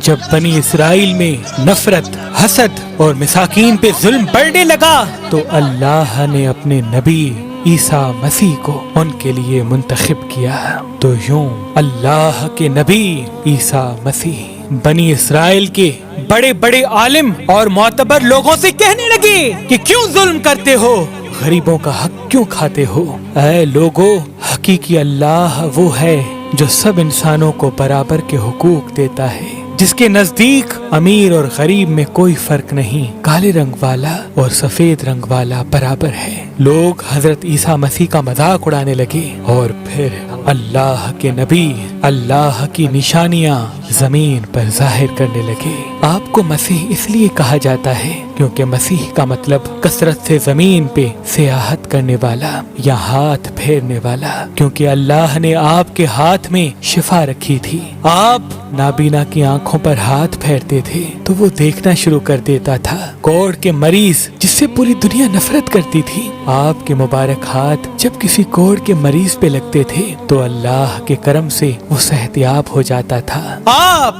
جب بنی اسرائیل میں نفرت، حسد اور مساکین پہ ظلم بڑھنے لگا تو اللہ نے اپنے نبی عیسیٰ مسیح کو ان کے لیے منتخب کیا۔ تو یوں اللہ کے نبی عیسیٰ مسیح بنی اسرائیل کے بڑے بڑے عالم اور معتبر لوگوں سے کہنے لگے کہ کیوں ظلم کرتے ہو، غریبوں کا حق کیوں کھاتے ہو؟ اے لوگو، حقیقی اللہ وہ ہے جو سب انسانوں کو برابر کے حقوق دیتا ہے، جس کے نزدیک امیر اور غریب میں کوئی فرق نہیں، کالے رنگ والا اور سفید رنگ والا برابر ہے۔ لوگ حضرت عیسیٰ مسیح کا مذاق اڑانے لگے اور پھر اللہ کے نبی اللہ کی نشانیاں زمین پر ظاہر کرنے لگے۔ آپ کو مسیح اس لیے کہا جاتا ہے کیونکہ مسیح کا مطلب کثرت سے زمین پہ سیاحت کرنے والا یا ہاتھ پھیرنے والا، کیونکہ اللہ نے آپ کے ہاتھ میں شفا رکھی تھی۔ آپ نابینا کی آنکھوں پر ہاتھ پھیرتے تھے تو وہ دیکھنا شروع کر دیتا تھا۔ کوڑ کے مریض جس سے پوری دنیا نفرت کرتی تھی، آپ کے مبارک ہاتھ جب کسی کوڑ کے مریض پہ لگتے تھے تو اللہ کے کرم سے وہ صحت یاب ہو جاتا تھا۔ آپ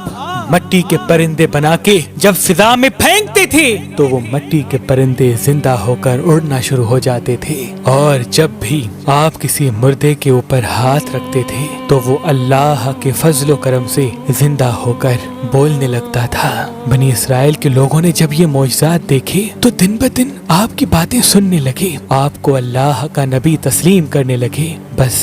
مٹی کے پرندے بنا کے جب فضا میں پھینکتے تھے تو وہ مٹی کے پرندے زندہ ہو کر اڑنا شروع ہو جاتے تھے، اور جب بھی آپ کسی مردے کے اوپر ہاتھ رکھتے تھے تو وہ اللہ کے فضل و کرم سے زندہ ہو کر بولنے لگتا تھا۔ بنی اسرائیل کے لوگوں نے جب یہ معجزات دیکھے تو دن بدن آپ کی باتیں سننے لگے، آپ کو اللہ کا نبی تسلیم کرنے لگے۔ بس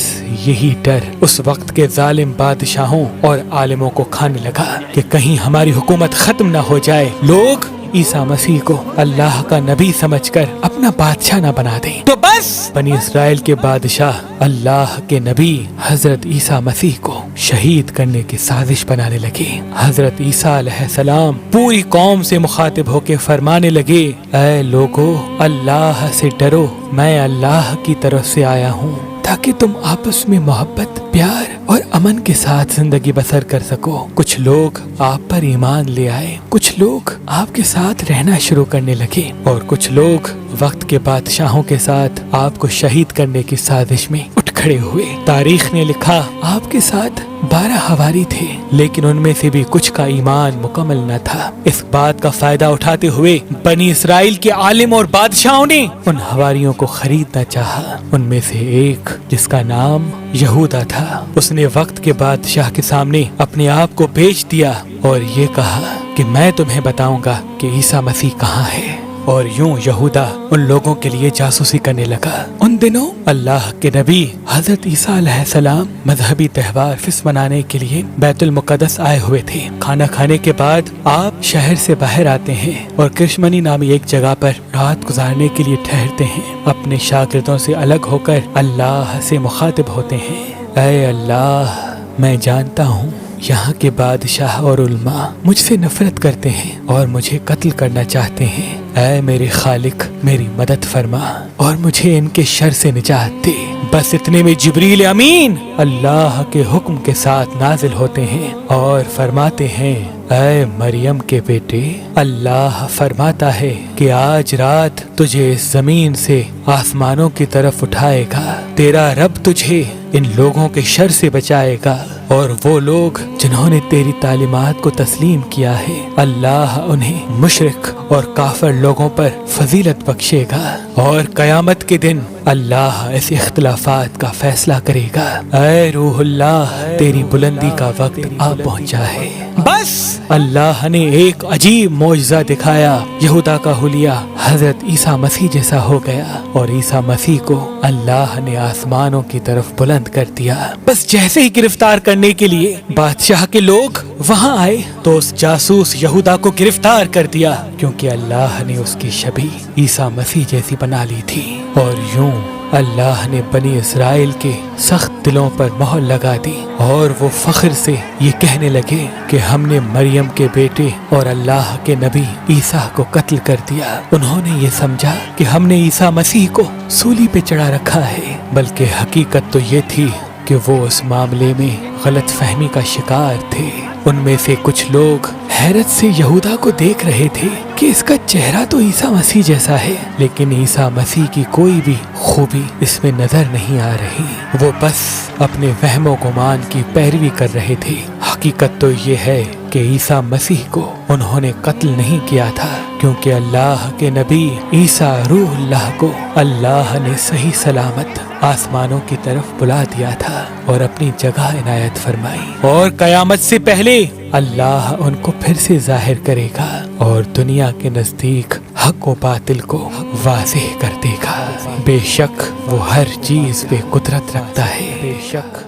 یہی ڈر اس وقت کے ظالم بادشاہوں اور عالموں کو کھانے لگا کہ کہیں ہماری حکومت ختم نہ ہو جائے، لوگ عیسیٰ مسیح کو اللہ کا نبی سمجھ کر اپنا بادشاہ نہ بنا دیں۔ تو بس بنی اسرائیل کے بادشاہ اللہ کے نبی حضرت عیسیٰ مسیح کو شہید کرنے کی سازش بنانے لگے۔ حضرت عیسیٰ علیہ السلام پوری قوم سے مخاطب ہو کے فرمانے لگے، اے لوگو، اللہ سے ڈرو، میں اللہ کی طرف سے آیا ہوں تاکہ تم آپس میں محبت، پیار اور امن کے ساتھ زندگی بسر کر سکو۔ کچھ لوگ آپ پر ایمان لے آئے، کچھ لوگ آپ کے ساتھ رہنا شروع کرنے لگے، اور کچھ لوگ وقت کے بادشاہوں کے ساتھ آپ کو شہید کرنے کی سازش میں اٹھ کھڑے ہوئے۔ تاریخ نے لکھا آپ کے ساتھ 12 حواری تھے، لیکن ان میں سے بھی کچھ کا ایمان مکمل نہ تھا۔ اس بات کا فائدہ اٹھاتے ہوئے بنی اسرائیل کے عالم اور بادشاہوں نے ان حواریوں کو خریدنا چاہا۔ ان میں سے ایک جس کا نام یہودا تھا، اس نے وقت کے بادشاہ کے سامنے اپنے آپ کو بیچ دیا اور یہ کہا کہ میں تمہیں بتاؤں گا کہ عیسیٰ مسیح کہاں ہے، اور یوں یہودا ان لوگوں کے لیے جاسوسی کرنے لگا۔ ان دنوں اللہ کے نبی حضرت عیسیٰ علیہ السلام مذہبی تہوار فس منانے کے لیے بیت المقدس آئے ہوئے تھے۔ کھانا کھانے کے بعد آپ شہر سے باہر آتے ہیں اور کرشمنی نامی ایک جگہ پر رات گزارنے کے لیے ٹھہرتے ہیں۔ اپنے شاگردوں سے الگ ہو کر اللہ سے مخاطب ہوتے ہیں، اے اللہ، میں جانتا ہوں یہاں کے بادشاہ اور علماء مجھ سے نفرت کرتے ہیں اور مجھے قتل کرنا چاہتے ہیں۔ اے میرے خالق، میری مدد فرما اور مجھے ان کے شر سے نجات دے۔ بس اتنے میں جبریل امین اللہ کے حکم کے ساتھ نازل ہوتے ہیں اور فرماتے ہیں، اے مریم کے بیٹے، اللہ فرماتا ہے کہ آج رات تجھے اس زمین سے آسمانوں کی طرف اٹھائے گا، تیرا رب تجھے ان لوگوں کے شر سے بچائے گا، اور وہ لوگ جنہوں نے تیری تعلیمات کو تسلیم کیا ہے، اللہ انہیں مشرک اور کافر لوگوں پر فضیلت بخشے گا، اور قیامت کے دن اللہ اس اختلافات کا فیصلہ کرے گا۔ اے روح اللہ، تیری بلندی کا وقت آ پہنچا ہے۔ بس اللہ نے ایک عجیب معجزہ دکھایا، یہودا کا حلیہ حضرت عیسیٰ مسیح جیسا ہو گیا، اور عیسیٰ مسیح کو اللہ نے آسمانوں کی طرف بلند کر دیا۔ بس جیسے ہی گرفتار کرنے کے لیے بادشاہ کے لوگ وہاں آئے تو اس جاسوس یہودا کو گرفتار کر دیا، کیونکہ اللہ نے اس کی شبیہ عیسیٰ مسیح جیسی بنا لی تھی۔ اور یوں اللہ نے بنی اسرائیل کے سخت دلوں پر مہر لگا دی، اور وہ فخر سے یہ کہنے لگے کہ ہم نے مریم کے بیٹے اور اللہ کے نبی عیسیٰ کو قتل کر دیا۔ انہوں نے یہ سمجھا کہ ہم نے عیسیٰ مسیح کو سولی پہ چڑھا رکھا ہے، بلکہ حقیقت تو یہ تھی کہ وہ اس معاملے میں غلط فہمی کا شکار تھے۔ ان میں سے کچھ لوگ حیرت سے یہودا کو دیکھ رہے تھے کہ اس کا چہرہ تو عیسیٰ مسیح جیسا ہے، لیکن عیسیٰ مسیح کی کوئی بھی خوبی اس میں نظر نہیں آ رہی۔ وہ بس اپنے وہم و گمان کی پیروی کر رہے تھے۔ حقیقت تو یہ ہے کہ عیسیٰ مسیح کو انہوں نے قتل نہیں کیا تھا، کیونکہ اللہ کے نبی عیسیٰ روح اللہ کو اللہ نے صحیح سلامت آسمانوں کی طرف بلا دیا تھا اور اپنی جگہ عنایت فرمائی، اور قیامت سے پہلے اللہ ان کو پھر سے ظاہر کرے گا اور دنیا کے نزدیک حق و باطل کو واضح کر دے گا۔ بے شک وہ ہر چیز پہ قدرت رکھتا ہے، بے شک